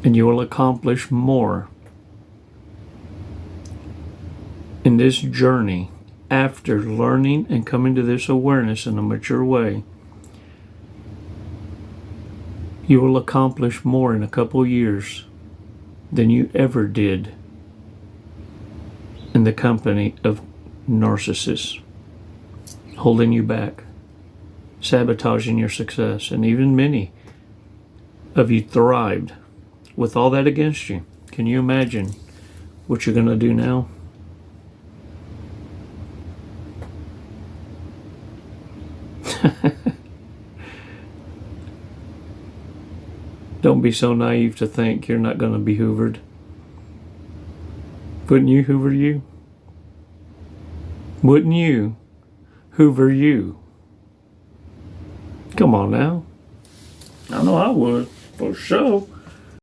and you will accomplish more in this journey after learning and coming to this awareness in a mature way. You will accomplish more in a couple years than you ever did in the company of narcissists, holding you back, sabotaging your success. And even many of you thrived with all that against you. Can you imagine what you're going to do now? Don't be so naive to think you're not going to be hoovered. Wouldn't you hoover you? Wouldn't you hoover you? Come on now. I know I would, for sure.